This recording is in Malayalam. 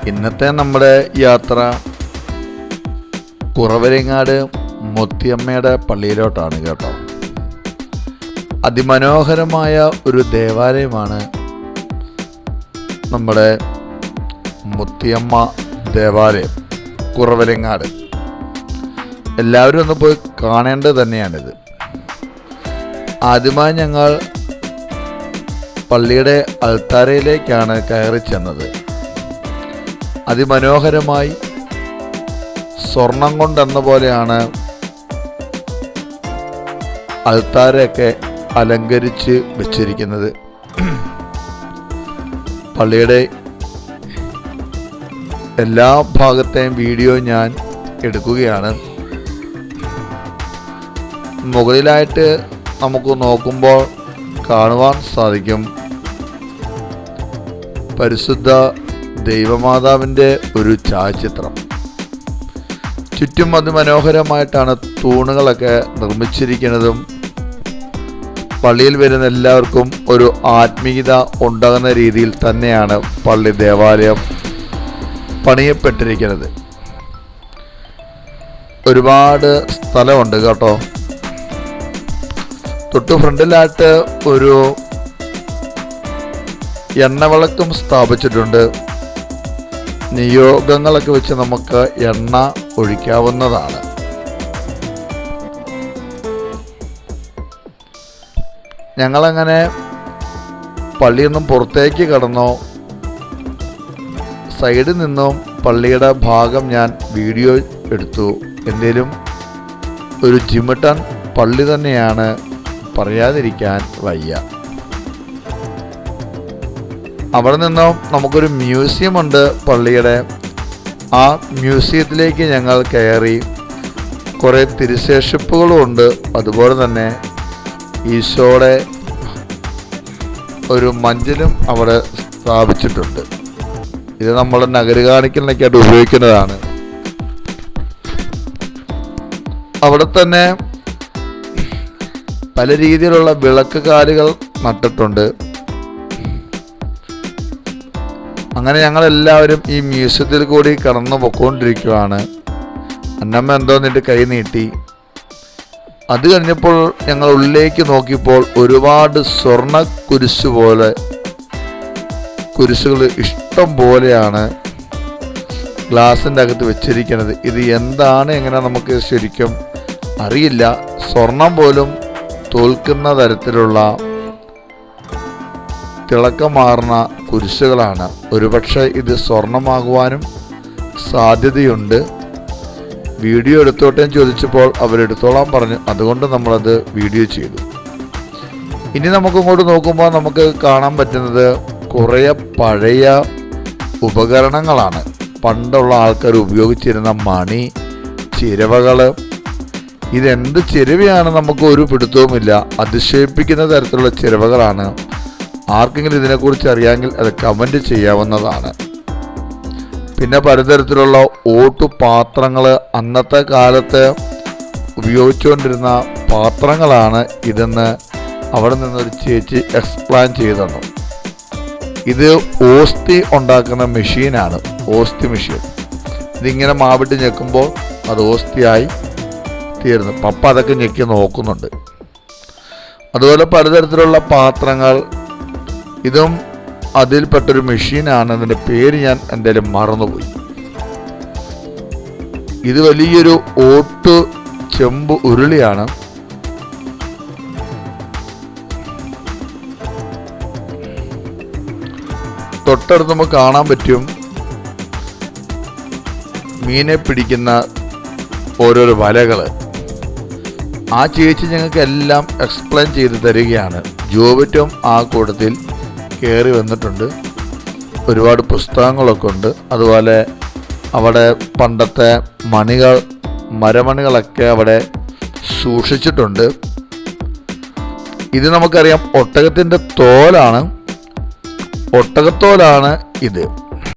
ഇന്നത്തെ നമ്മുടെ യാത്ര കുറവരങ്ങാട് മുത്തിയമ്മയുടെ പള്ളിയിലോട്ടാണ് കേട്ടോ. അതിമനോഹരമായ ഒരു ദേവാലയമാണ് നമ്മുടെ മുത്തിയമ്മ ദേവാലയം കുറവരങ്ങാട്. എല്ലാവരും ഒന്ന് പോയി കാണേണ്ടത് തന്നെയാണിത്. ആദ്യമായി ഞങ്ങൾ പള്ളിയുടെ അൾത്താരയിലേക്കാണ് കയറി ചെന്നത്. അതിമനോഹരമായി സ്വർണം കൊണ്ടെന്ന പോലെയാണ് അൾത്താരയൊക്കെ അലങ്കരിച്ച് വെച്ചിരിക്കുന്നത്. പള്ളിയുടെ എല്ലാ ഭാഗത്തെയും വീഡിയോ ഞാൻ എടുക്കുകയാണ്. മുകളിലായിട്ട് നമുക്ക് നോക്കുമ്പോൾ കാണുവാൻ സാധിക്കും പരിശുദ്ധ ദൈവമാതാവിൻ്റെ ഒരു ഛായാചിത്രം. ചുറ്റും അതിമനോഹരമായിട്ടാണ് തൂണുകളൊക്കെ നിർമ്മിച്ചിരിക്കുന്നതും. പള്ളിയിൽ വരുന്ന എല്ലാവർക്കും ഒരു ആത്മീയത ഉണ്ടാകുന്ന രീതിയിൽ തന്നെയാണ് പള്ളി ദേവാലയം പണിയപ്പെട്ടിരിക്കുന്നത്. ഒരുപാട് സ്ഥലമുണ്ട് കേട്ടോ. തൊട്ടു ഫ്രണ്ടിലായിട്ട് ഒരു എണ്ണവിളക്കും സ്ഥാപിച്ചിട്ടുണ്ട്. നിയോഗങ്ങളൊക്കെ വെച്ച് നമുക്ക് എണ്ണ ഒഴിക്കാവുന്നതാണ്. ഞങ്ങളങ്ങനെ പള്ളിയിൽ നിന്നും പുറത്തേക്ക് കടന്നു. സൈഡിൽ നിന്നും പള്ളിയുടെ ഭാഗം ഞാൻ വീഡിയോ എടുത്തു. എന്തേലും ഒരു ജിമിട്ടൻ പള്ളി തന്നെയാണ്, പറയാതിരിക്കാൻ വയ്യ. അവിടെ നിന്നും നമുക്കൊരു മ്യൂസിയം ഉണ്ട് പള്ളിയുടെ. ആ മ്യൂസിയത്തിലേക്ക് ഞങ്ങൾ കയറി. കുറേ തിരുശേഷിപ്പുകളും ഉണ്ട്. അതുപോലെ തന്നെ ഈശോയുടെ ഒരു മഞ്ചലും അവിടെ സ്ഥാപിച്ചിട്ടുണ്ട്. ഇത് നമ്മൾ നഗരകാണിക്കലിനൊക്കെയായിട്ട് ഉപയോഗിക്കുന്നതാണ്. അവിടെ തന്നെ പല രീതിയിലുള്ള വിളക്ക് കാലുകൾ നട്ടിട്ടുണ്ട്. അങ്ങനെ ഞങ്ങളെല്ലാവരും ഈ മ്യൂസിയത്തിൽ കൂടി കടന്നു പൊയ്ക്കൊണ്ടിരിക്കുകയാണ്. അന്നമ്മ എന്തോ എന്നിട്ട് കൈ നീട്ടി. അത് കഴിഞ്ഞപ്പോൾ ഞങ്ങൾ ഉള്ളിലേക്ക് നോക്കിയപ്പോൾ ഒരുപാട് സ്വർണ്ണ കുരിശുകൾ ഇഷ്ടം പോലെയാണ് ഗ്ലാസിൻ്റെ അകത്ത് വെച്ചിരിക്കുന്നത്. ഇത് എന്താണ്, എങ്ങനെ നമുക്ക് ശരിക്കും അറിയില്ല. സ്വർണം പോലും തോൽക്കുന്ന തരത്തിലുള്ള തിളക്കമാർന്ന കുരിശുകളാണ്. ഒരുപക്ഷെ ഇത് സ്വർണമാകുവാനും സാധ്യതയുണ്ട്. വീഡിയോ എടുത്തോട്ടേ ചോദിച്ചപ്പോൾ അവരെടുത്തോളാൻ പറഞ്ഞു. അതുകൊണ്ട് നമ്മളത് വീഡിയോ ചെയ്തു. ഇനി നമുക്കിങ്ങോട്ട് നോക്കുമ്പോൾ നമുക്ക് കാണാൻ പറ്റുന്നത് കുറേ പഴയ ഉപകരണങ്ങളാണ്. പണ്ടുള്ള ആൾക്കാർ ഉപയോഗിച്ചിരുന്ന മണി, ചിരവകൾ. ഇതെന്ത് ചിരവയാണ് നമുക്ക് ഒരു പിടുത്തവുമില്ല. അതിശയിപ്പിക്കുന്ന തരത്തിലുള്ള ചിരവകളാണ്. ആർക്കെങ്കിലും ഇതിനെക്കുറിച്ച് അറിയാമെങ്കിൽ അത് കമൻറ്റ് ചെയ്യാവുന്നതാണ്. പിന്നെ പലതരത്തിലുള്ള ഓട്ടുപാത്രങ്ങൾ, അന്നത്തെ കാലത്ത് ഉപയോഗിച്ചുകൊണ്ടിരുന്ന പാത്രങ്ങളാണ് ഇതെന്ന് അവിടെ നിന്നൊരു ചേച്ചി എക്സ്പ്ലെയിൻ ചെയ്തു തന്നു. ഇത് ഓസ്തി ഉണ്ടാക്കുന്ന മെഷീനാണ്, ഓസ്തി മെഷീൻ. ഇതിങ്ങനെ മാവിട്ട് ഞെക്കുമ്പോൾ അത് ഓസ്തിയായി തീരുന്നു. പപ്പ അതൊക്കെ ഞെക്കി നോക്കുന്നുണ്ട്. അതുപോലെ പലതരത്തിലുള്ള പാത്രങ്ങൾ, ഇതും അതിൽപ്പെട്ടൊരു മെഷീനാണ്. അതിൻ്റെ പേര് ഞാൻ എന്തായാലും മറന്നുപോയി. ഇത് വലിയൊരു ഓട്ട് ചെമ്പ് ഉരുളിയാണ്. തൊട്ടടുത്ത് നമുക്ക് കാണാൻ പറ്റും മീനെ പിടിക്കുന്ന ഓരോരോ വലകൾ. ആ ചേച്ചി ഞങ്ങൾക്ക് എല്ലാം എക്സ്പ്ലെയിൻ ചെയ്ത് തരികയാണ്. ജോബറ്റും ആ കൂട്ടത്തിൽ കയറി വന്നിട്ടുണ്ട്. ഒരുപാട് പുസ്തകങ്ങളൊക്കെ ഉണ്ട്. അതുപോലെ അവിടെ പണ്ടത്തെ മണികൾ, മരമണികളൊക്കെ അവിടെ സൂക്ഷിച്ചിട്ടുണ്ട്. ഇത് നമുക്കറിയാം ഒട്ടകത്തിൻ്റെ തോലാണ്. ഒട്ടകത്തോലാണ് ഇത്.